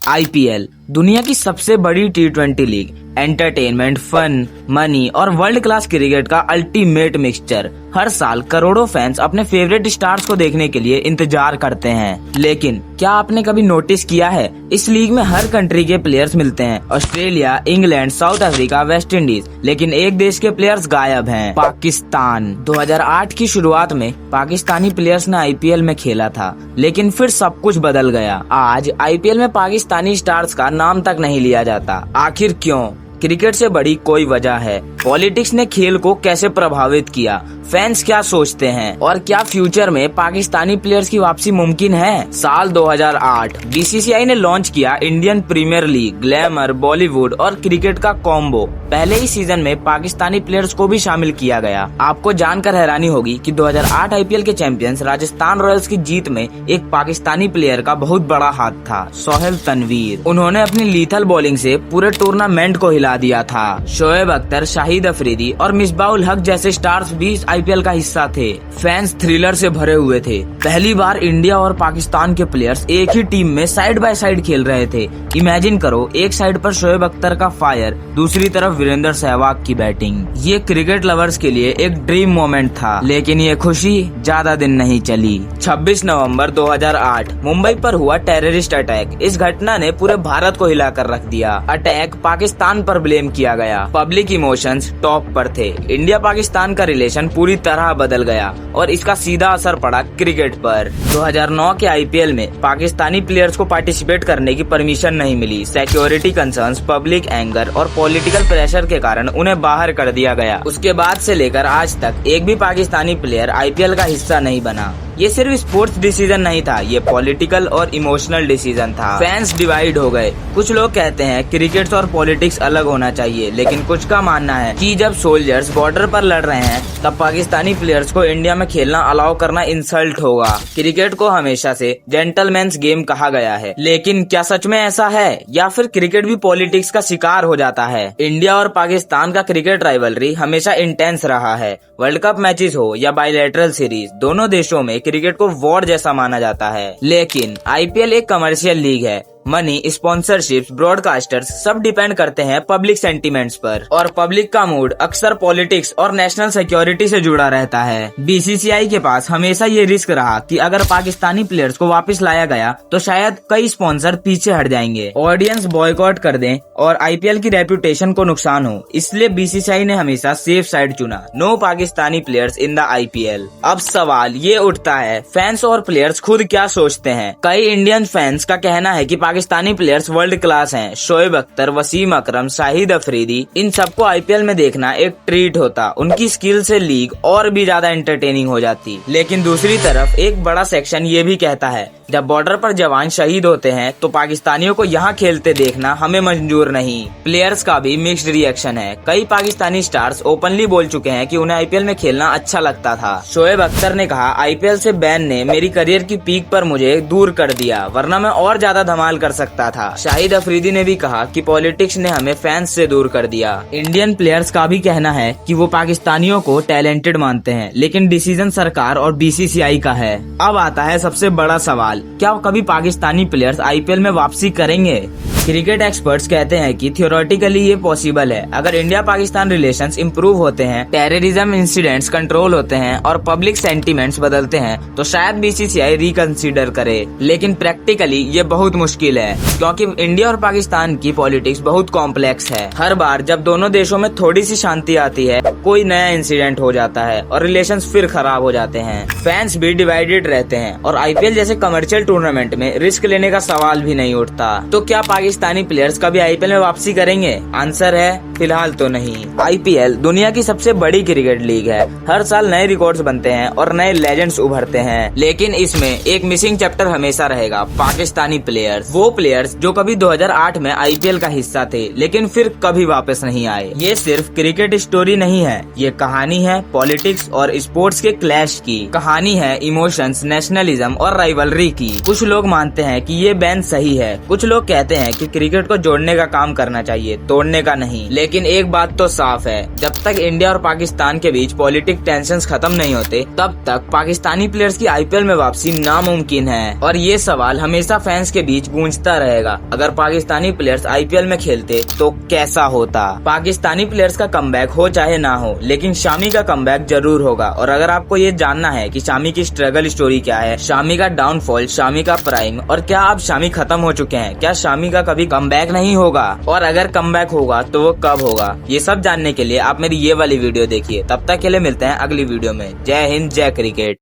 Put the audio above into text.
IPL दुनिया की सबसे बड़ी टी20 लीग, एंटरटेनमेंट, फन, मनी और वर्ल्ड क्लास क्रिकेट का अल्टीमेट मिक्सचर। हर साल करोड़ों फैंस अपने फेवरेट स्टार्स को देखने के लिए इंतजार करते हैं। लेकिन क्या आपने कभी नोटिस किया है, इस लीग में हर कंट्री के प्लेयर्स मिलते हैं। Australia, England, south Africa, West Indies, लेकिन एक देश के प्लेयर्स गायब हैं, पाकिस्तान। 2008 की शुरुआत में पाकिस्तानी प्लेयर्स ने आईपीएल में खेला था, लेकिन फिर सब कुछ बदल गया। आज आईपीएल में पाकिस्तानी स्टार्स का नाम तक नहीं लिया जाता। आखिर क्यों? क्रिकेट से बड़ी कोई वजह है। पॉलिटिक्स ने खेल को कैसे प्रभावित किया, फैंस क्या सोचते हैं, और क्या फ्यूचर में पाकिस्तानी प्लेयर्स की वापसी मुमकिन है? साल 2008 बीसीसीआई ने लॉन्च किया Indian Premier League. Glamour, Bollywood और क्रिकेट का कॉम्बो। पहले ही सीजन में पाकिस्तानी प्लेयर्स को भी शामिल किया गया। आपको जानकर हैरानी होगी कि 2008 आईपीएल के चैंपियंस राजस्थान रॉयल्स की जीत में एक पाकिस्तानी प्लेयर का बहुत बड़ा हाथ था, सोहेल तनवीर। उन्होंने अपनी लीथल बॉलिंग से पूरे टूर्नामेंट को हिला दिया था। शोएब अख्तर, शाहिद अफरीदी और मिसबाउल हक जैसे स्टार्स भी आईपीएल का हिस्सा थे। फैंस थ्रिलर से भरे हुए थे। पहली बार इंडिया और पाकिस्तान के प्लेयर्स एक ही टीम में साइड बाय साइड खेल रहे थे। इमेजिन करो, एक साइड पर शोएब अख्तर का फायर, दूसरी तरफ वीरेंद्र सहवाग की बैटिंग। ये क्रिकेट लवर्स के लिए एक ड्रीम मोमेंट था, लेकिन ये खुशी ज्यादा दिन नहीं चली। 26 नवंबर 2008 मुंबई पर हुआ टेररिस्ट अटैक। इस घटना ने पूरे भारत को हिलाकर रख दिया। अटैक पाकिस्तान पर ब्लेम किया गया। पब्लिक इमोशंस टॉप पर थे। इंडिया पाकिस्तान का रिलेशन पूरी तरह बदल गया और इसका सीधा असर पड़ा क्रिकेट पर। 2009 के आईपीएल में पाकिस्तानी प्लेयर्स को पार्टिसिपेट करने की परमिशन नहीं मिली। सिक्योरिटी कंसर्न्स, पब्लिक एंगर और पॉलिटिकल प्रेशर के कारण उन्हें बाहर कर दिया गया। उसके बाद से लेकर आज तक एक भी पाकिस्तानी प्लेयर आईपीएल का हिस्सा नहीं बना। ये सिर्फ स्पोर्ट्स डिसीजन नहीं था, ये पॉलिटिकल और इमोशनल डिसीजन था। फैंस डिवाइड हो गए। कुछ लोग कहते हैं क्रिकेट और पॉलिटिक्स अलग होना चाहिए, लेकिन कुछ का मानना है कि जब सोल्जर्स बॉर्डर पर लड़ रहे हैं तब पाकिस्तानी प्लेयर्स को इंडिया में खेलना अलाउ करना इंसल्ट होगा। क्रिकेट को हमेशा से जेंटलमैन्स गेम कहा गया है, लेकिन क्या सच में ऐसा है, या फिर क्रिकेट भी पॉलिटिक्स का शिकार हो जाता है? इंडिया और पाकिस्तान का क्रिकेट राइवलरी हमेशा इंटेंस रहा है। वर्ल्ड कप मैचेस हो या बायलैटरल सीरीज, दोनों देशों में क्रिकेट को वॉर जैसा माना जाता है। लेकिन आईपीएल एक कमर्शियल लीग है। मनी, स्पॉन्सरशिप्स, ब्रॉडकास्टर्स सब डिपेंड करते हैं पब्लिक सेंटिमेंट्स पर, और पब्लिक का मूड अक्सर पॉलिटिक्स और नेशनल सिक्योरिटी से जुड़ा रहता है। बीसीसीआई के पास हमेशा ये रिस्क रहा कि अगर पाकिस्तानी प्लेयर्स को वापस लाया गया तो शायद कई स्पॉन्सर पीछे हट जाएंगे, ऑडियंस बॉयकॉट कर दें और आईपीएल की रेपुटेशन को नुकसान हो। इसलिए बीसीसीआई ने हमेशा सेफ साइड चुना। No Pakistani players in the IPL. अब सवाल ये उठता है, फैंस और प्लेयर्स खुद क्या सोचते हैं? कई इंडियन फैंस का कहना है कि पाकिस्तानी प्लेयर्स वर्ल्ड क्लास हैं। शोएब अख्तर, वसीम अकरम, शाहिद अफरीदी, इन सबको आईपीएल में देखना एक ट्रीट होता। उनकी स्किल से लीग और भी ज्यादा एंटरटेनिंग हो जाती। लेकिन दूसरी तरफ एक बड़ा सेक्शन ये भी कहता है, जब बॉर्डर पर जवान शहीद होते हैं तो पाकिस्तानियों को यहाँ खेलते देखना हमें मंजूर नहीं। प्लेयर्स का भी मिक्स्ड रिएक्शन है। कई पाकिस्तानी स्टार्स ओपनली बोल चुके हैं कि उन्हें आईपीएल में खेलना अच्छा लगता था। शोएब अख्तर ने कहा, आईपीएल से बैन ने मेरी करियर की पीक पर मुझे दूर कर दिया, वरना मैं और ज्यादा धमाल कर सकता था। शाहिद अफरीदी ने भी कहा कि पॉलिटिक्स ने हमें फैंस से दूर कर दिया। इंडियन प्लेयर्स का भी कहना है कि वो पाकिस्तानियों को टैलेंटेड मानते हैं, लेकिन डिसीजन सरकार और बीसीसीआई का है। अब आता है सबसे बड़ा सवाल, क्या कभी पाकिस्तानी प्लेयर्स आईपीएल में वापसी करेंगे? क्रिकेट एक्सपर्ट्स कहते हैं कि थियोरेटिकली ये पॉसिबल है। अगर इंडिया पाकिस्तान रिलेशंस इंप्रूव होते हैं, टेररिज्म इंसिडेंट्स कंट्रोल होते हैं और पब्लिक सेंटिमेंट्स बदलते हैं तो शायद बीसीसीआई रिकंसीडर करे। लेकिन प्रैक्टिकली ये बहुत मुश्किल है, क्योंकि इंडिया और पाकिस्तान की पॉलिटिक्स बहुत कॉम्प्लेक्स है। हर बार जब दोनों देशों में थोड़ी सी शांति आती है, कोई नया इंसिडेंट हो जाता है और रिलेशंस फिर खराब हो जाते हैं। फैंस भी डिवाइडेड रहते हैं और आईपीएल जैसे कमर्शियल टूर्नामेंट में रिस्क लेने का सवाल भी नहीं उठता। तो क्या पाकिस्तानी प्लेयर्स कभी आईपीएल में वापसी करेंगे? आंसर है फिलहाल तो नहीं। आईपीएल दुनिया की सबसे बड़ी क्रिकेट लीग है। हर साल नए रिकॉर्ड्स बनते हैं और नए लेजेंड्स उभरते हैं, लेकिन इसमें एक मिसिंग चैप्टर हमेशा रहेगा, पाकिस्तानी प्लेयर्स। वो प्लेयर्स जो कभी 2008 में आईपीएल का हिस्सा थे लेकिन फिर कभी वापस नहीं आए। ये सिर्फ क्रिकेट स्टोरी नहीं है, ये कहानी है पॉलिटिक्स और स्पोर्ट्स के क्लैश की। कहानी है इमोशंस, नेशनलिज्म और राइवलरी की। कुछ लोग मानते हैं कि ये बैन सही है, कुछ लोग कहते हैं कि कि क्रिकेट को जोड़ने का काम करना चाहिए, तोड़ने का नहीं। लेकिन एक बात तो साफ है, जब तक इंडिया और पाकिस्तान के बीच पॉलिटिक टेंशंस खत्म नहीं होते तब तक पाकिस्तानी प्लेयर्स की आईपीएल में वापसी नामुमकिन है। और ये सवाल हमेशा फैंस के बीच गूंजता रहेगा, अगर पाकिस्तानी प्लेयर्स आईपीएल में खेलते तो कैसा होता। पाकिस्तानी प्लेयर्स का कमबैक हो चाहे ना हो, लेकिन शामी का कमबैक जरूर होगा। और अगर आपको ये जानना है कि शामी की स्ट्रगल स्टोरी क्या है, शामी का डाउनफॉल, शामी का प्राइम, और क्या अब शामी खत्म हो चुके हैं, क्या शामी का कभी कमबैक नहीं होगा, और अगर कमबैक होगा तो वो कब होगा, ये सब जानने के लिए आप मेरी ये वाली वीडियो देखिए। तब तक के लिए मिलते हैं अगली वीडियो में। जय हिंद, जय क्रिकेट।